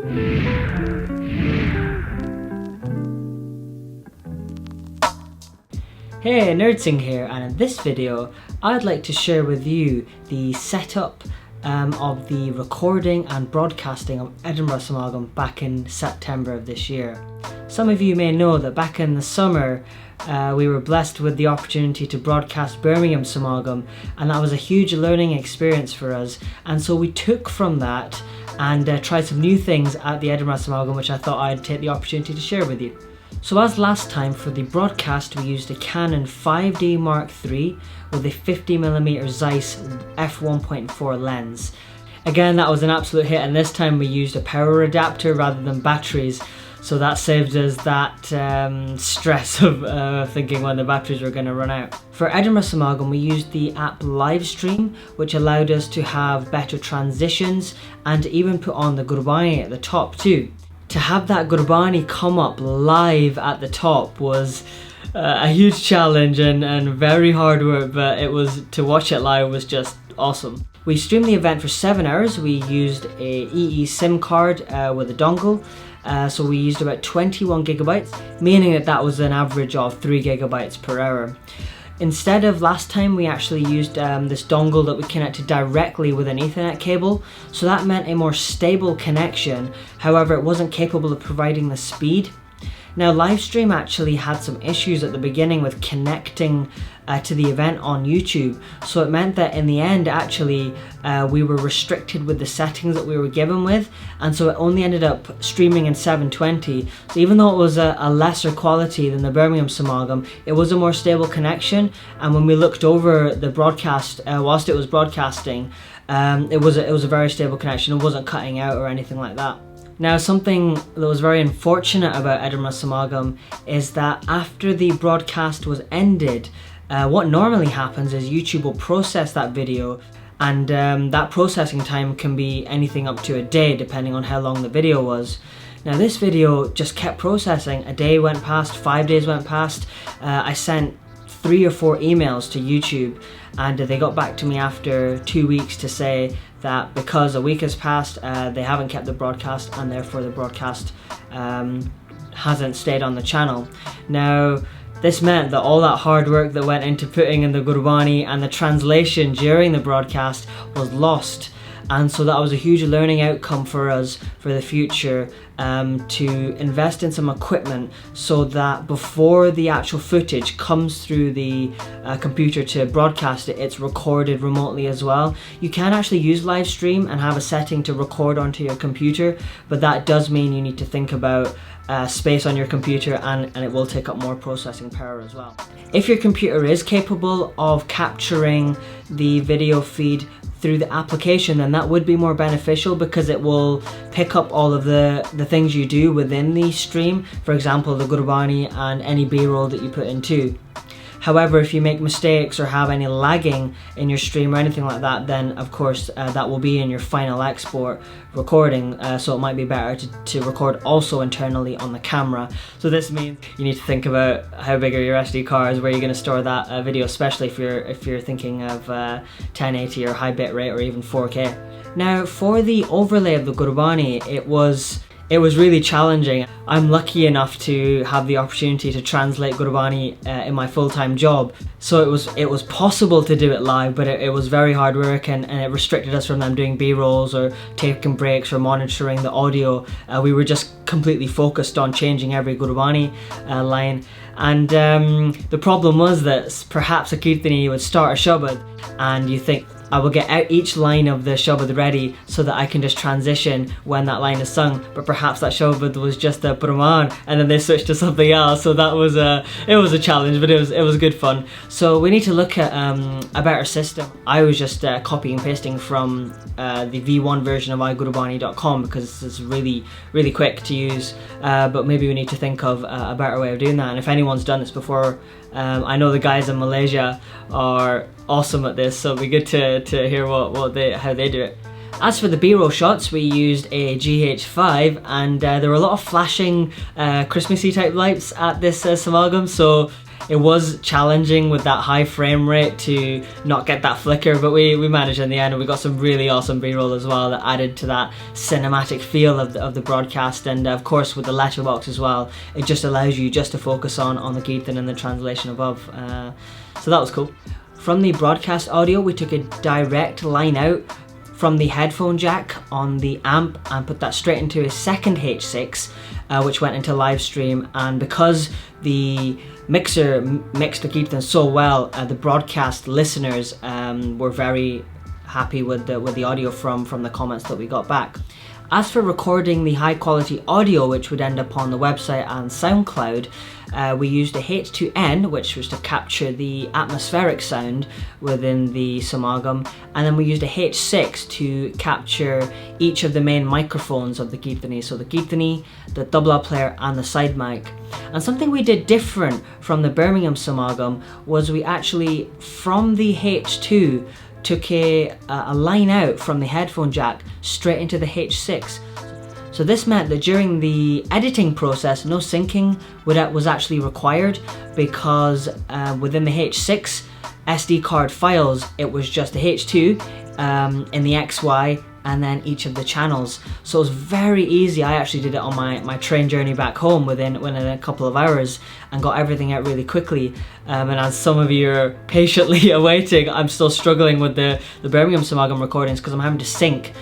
Hey, NerdSing here, and in this video I'd like to share with you the setup of the recording and broadcasting of Edinburgh Smagam back in September of this year. Some of you may know that back in the summer we were blessed with the opportunity to broadcast Birmingham Smagam, and that was a huge learning experience for us, and so we took from that and tried some new things at the Edinburgh Smagam, which I thought I'd take the opportunity to share with you. So as last time, for the broadcast we used a Canon 5D Mark III with a 50mm Zeiss f1.4 lens. Again, that was an absolute hit, and this time we used a power adapter rather than batteries, so that saved us that stress of thinking when the batteries were going to run out. For Edinburgh Smagam we used the app Livestream, which allowed us to have better transitions and to even put on the Gurbani at the top too. To have that Gurbani come up live at the top was a huge challenge and very hard work, but to watch it live was just awesome. We streamed the event for 7 hours. We used a EE SIM card with a dongle, so we used about 21 gigabytes, meaning that was an average of 3 gigabytes per hour. Instead of last time, we actually used this dongle that we connected directly with an Ethernet cable, so that meant a more stable connection. However, it wasn't capable of providing the speed. Now, Livestream actually had some issues at the beginning with connecting to the event on YouTube, so it meant that in the end actually we were restricted with the settings that we were given with, and so it only ended up streaming in 720. So even though it was a lesser quality than the Birmingham Smagam, it was a more stable connection, and when we looked over the broadcast whilst it was broadcasting, it was a very stable connection. It wasn't cutting out or anything like that. Now, something that was very unfortunate about Edinburgh Smagam is that after the broadcast was ended, what normally happens is YouTube will process that video, and that processing time can be anything up to a day depending on how long the video was. Now, this video just kept processing. A day went past, 5 days went past. I sent 3 or 4 emails to YouTube, and they got back to me after 2 weeks to say that because a week has passed, they haven't kept the broadcast, and therefore the broadcast hasn't stayed on the channel. Now, this meant that all that hard work that went into putting in the Gurbani and the translation during the broadcast was lost. And so that was a huge learning outcome for us for the future, to invest in some equipment so that before the actual footage comes through the computer to broadcast it, it's recorded remotely as well. You can actually use Livestream and have a setting to record onto your computer, but that does mean you need to think about space on your computer, and it will take up more processing power as well. If your computer is capable of capturing the video feed through the application, then that would be more beneficial, because it will pick up all of the things you do within the stream, for example the Gurbani and any B-roll that you put in too. However, if you make mistakes or have any lagging in your stream or anything like that, then of course that will be in your final export recording, so it might be better to record also internally on the camera. So this means you need to think about how big are your SD cards, where you're going to store that video, especially if you're thinking of 1080 or high bit rate or even 4K. Now, for the overlay of the Gurbani, it was really challenging. I'm lucky enough to have the opportunity to translate Gurbani in my full-time job, so it was possible to do it live, but it was very hard work, and it restricted us from them doing B-rolls or taking breaks or monitoring the audio. We were just completely focused on changing every Gurbani line, and the problem was that perhaps a Kirtani would start a Shabad, and you think, I will get out each line of the Shabad ready so that I can just transition when that line is sung, but perhaps that Shabad was just a Brahman and then they switched to something else, so that was it was a challenge, but it was good fun. So we need to look at a better system. I was just copying and pasting from the V1 version of iGurbani.com because it's really quick to use, but maybe we need to think of a better way of doing that, and if anyone's done this before, I know the guys in Malaysia are awesome at this, so it'll be good to hear how they do it. As for the B-roll shots, we used a GH5, and there were a lot of flashing Christmassy type lights at this Smagam, so It was challenging with that high frame rate to not get that flicker, but we managed in the end, and we got some really awesome B-roll as well that added to that cinematic feel of the broadcast. And of course with the letterbox as well, it just allows you just to focus on the Geethon and the translation above. So that was cool. From the broadcast audio, we took a direct line out from the headphone jack on the amp and put that straight into a second H6, which went into live stream. And because the mixer mixed the Geethon so well, the broadcast listeners were very happy with the audio from the comments that we got back. As for recording the high quality audio, which would end up on the website and SoundCloud, we used a H2N, which was to capture the atmospheric sound within the Smagam, and then we used a H6 to capture each of the main microphones of the Geethon, so the Geethon, the double player and the side mic. And something we did different from the Birmingham Smagam was we actually, from the H2, took a line out from the headphone jack straight into the H6. So this meant that during the editing process, no syncing was actually required, because within the H6 SD card files, it was just the H2 in the XY and then each of the channels. So it was very easy. I actually did it on my train journey back home within a couple of hours and got everything out really quickly. And as some of you are patiently awaiting, I'm still struggling with the Birmingham Smagam recordings because I'm having to sync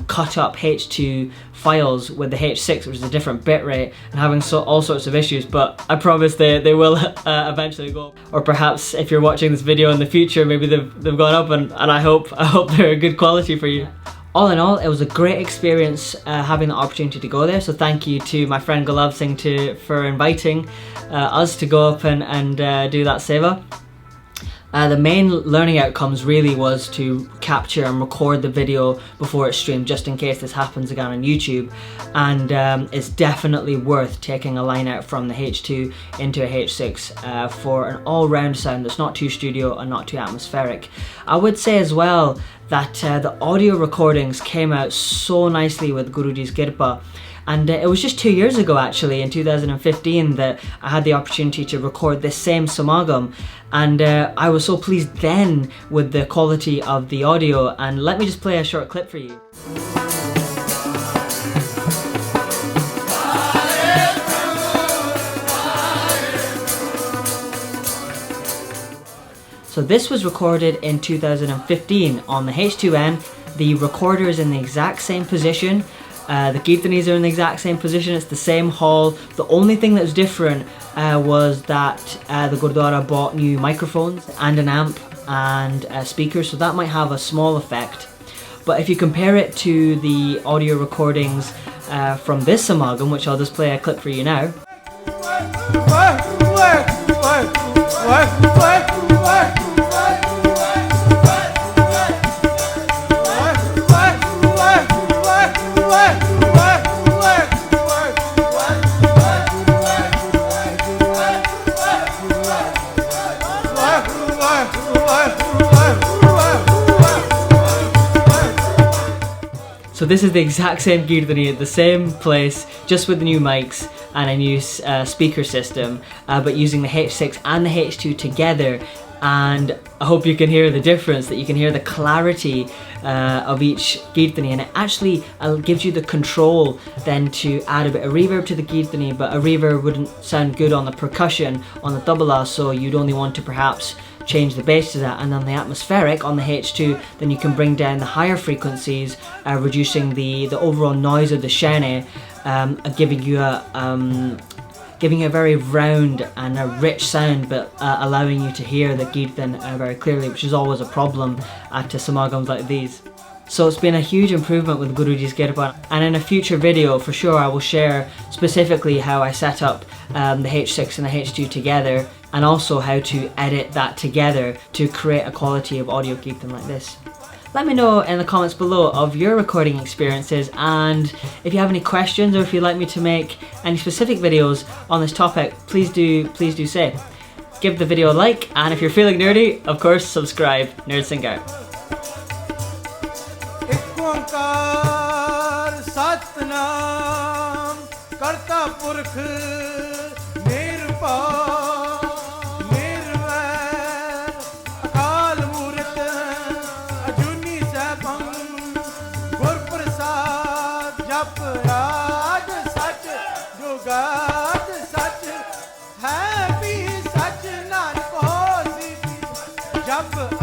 cut up H2 files with the H6, which is a different bitrate, and having all sorts of issues, but I promise they will eventually go up. Or perhaps if you're watching this video in the future, maybe they've gone up, and I hope they're good quality for you. All in all, it was a great experience having the opportunity to go there, so thank you to my friend Gulav Singh for inviting us to go up and do that seva. The main learning outcomes really was to capture and record the video before it's streamed, just in case this happens again on YouTube, and it's definitely worth taking a line out from the H2 into a H6 for an all-round sound that's not too studio and not too atmospheric. I would say as well that the audio recordings came out so nicely with Guruji's Kirpa. And it was just 2 years ago, actually, in 2015, that I had the opportunity to record this same Smagam, and I was so pleased then with the quality of the audio. And let me just play a short clip for you. So this was recorded in 2015 on the H2N. The recorder is in the exact same position. The Geethonies are in the exact same position, it's the same hall. The only thing that was different was that the Gurdwara bought new microphones and an amp and speakers, so that might have a small effect. But if you compare it to the audio recordings from this Smagam, which I'll just play a clip for you now. So this is the exact same Geethon at the same place, just with the new mics and a new speaker system, but using the H6 and the H2 together. And I hope you can hear the difference, that you can hear the clarity of each Geethon, and it actually gives you the control then to add a bit of reverb to the Geethon, but a reverb wouldn't sound good on the percussion on the tabla, so you'd only want to perhaps change the bass to that. And then the atmospheric on the H2, then you can bring down the higher frequencies, reducing the overall noise of the shene, giving you a very round and a rich sound, but allowing you to hear the Geethon very clearly, which is always a problem at Smagams like these. So it's been a huge improvement with Guruji's Kirpa, and in a future video for sure I will share specifically how I set up the H6 and the H2 together, and also how to edit that together to create a quality of audio Geethon like this. Let me know in the comments below of your recording experiences, and if you have any questions or if you'd like me to make any specific videos on this topic, please do say. Give the video a like, and if you're feeling nerdy, of course subscribe. Nerd Singh out. जप राज सच जुगाद सच है भी सच नानक होसी भी जप